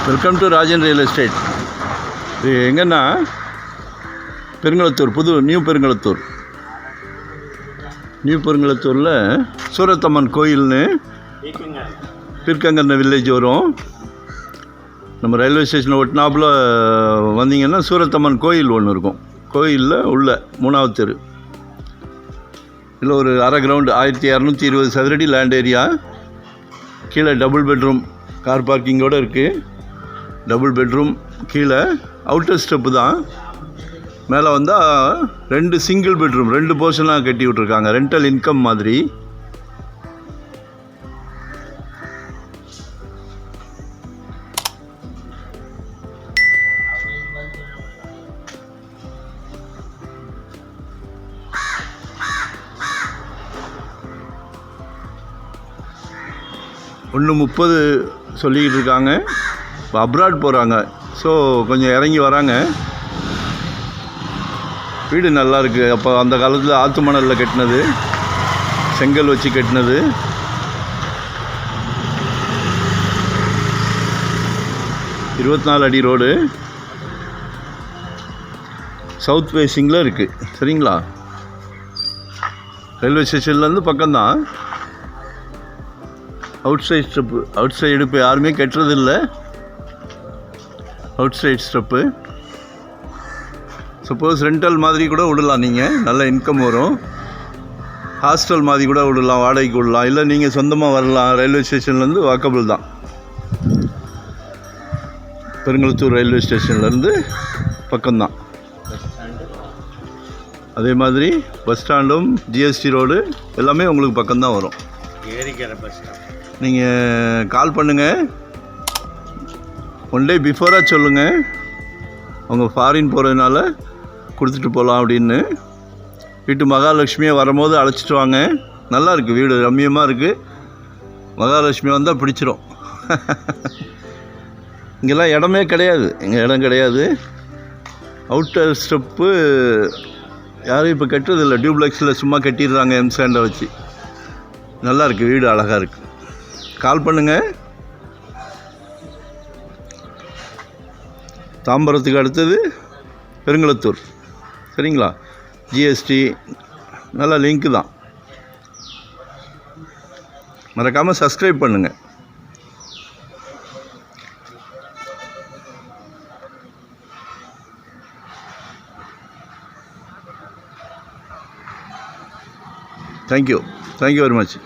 Welcome to Rajan real estate. இது எங்கன்னா Perungalathur, new பெருங்களத்தூரில் சூரத்தம்மன் கோயில்னு பிற்கங்கன்ன வில்லேஜ் வரும். நம்ம ரயில்வே ஸ்டேஷனில் ஒட்டினாப்பில் வந்தீங்கன்னா சூரத்தம்மன் கோயில் ஒன்று இருக்கும். கோயிலில் உள்ள 3வது தெரு. இதில் ஒரு அரை கிரவுண்டு 1220 சதுரடி லேண்ட் ஏரியா. கீழே டபுள் பெட்ரூம் கார் பார்க்கிங்கோடு இருக்குது. டபுள் பெட்ரூம், கீழே அவுட்டர் ஸ்டெப்பு தான். மேலே வந்தால் 2 சிங்கிள் பெட்ரூம், 2 போர்ஷனாக கட்டி விட்ருக்காங்க, ரெண்டல் இன்கம் மாதிரி. ஒன்று 30 சொல்லிக்கிட்டு இருக்காங்க. இப்போ அப்ராட் போகிறாங்க, ஸோ கொஞ்சம் இறங்கி வராங்க. வீடு நல்லா இருக்குது. அப்போ அந்த காலத்தில் ஆற்று மணலில் கட்டினது, செங்கல் வச்சு கட்டினது. இருபத்தி அடி ரோடு, சவுத் ஃபேஸிங்கில் இருக்குது. சரிங்களா? ரயில்வே ஸ்டேஷன்லேருந்து பக்கம்தான். அவுட் சைடு இப்போ யாருமே கட்டுறதில்லை. Outside step. Suppose rental மாதிரி கூட விடலாம், நீங்கள் நல்ல இன்கம் வரும். ஹாஸ்டல் மாதிரி கூட விடலாம், வாடகைக்கு விடலாம். இல்லை நீங்கள் சொந்தமாக வரலாம். ரயில்வே ஸ்டேஷன்லேருந்து வாக்கபிள் தான். பெருங்களத்தூர் ரயில்வே ஸ்டேஷன்லேருந்து பக்கம்தான். அதே மாதிரி பஸ் ஸ்டாண்டும் ஜிஎஸ்டி ரோடு எல்லாமே உங்களுக்கு பக்கம்தான் வரும். ஏரிக்கிற பஸ் ஸ்டாண்ட். நீங்கள் கால் பண்ணுங்கள், 1 டே பிஃபோராக சொல்லுங்கள். அவங்க ஃபாரின் போகிறதுனால கொடுத்துட்டு போகலாம் அப்படின்னு. வீட்டு மகாலட்சுமியை வரும்போது அழைச்சிட்டு வாங்க. நல்லா இருக்குது, வீடு ரம்மியமாக இருக்குது. மகாலட்சுமி வந்தால் பிடிச்சிரும். இங்கெல்லாம் இடமே கிடையாது, இங்கே இடம் கிடையாது. அவுட்டர் ஸ்டெப்பு யாரும் இப்போ கட்டுறதில்லை. டியூப்ளெக்ஸில் சும்மா கட்டிடுறாங்க எம்சாண்டை வச்சு. நல்லா இருக்குது, வீடு அழகாக இருக்குது. கால் பண்ணுங்கள். தாம்பரத்துக்கு அடுத்தது பெருங்களத்தூர். சரிங்களா? ஜிஎஸ்டி நல்ல லிங்க்கு தான். மறக்காமல் சப்ஸ்கிரைப் பண்ணுங்கள். Thank you very much.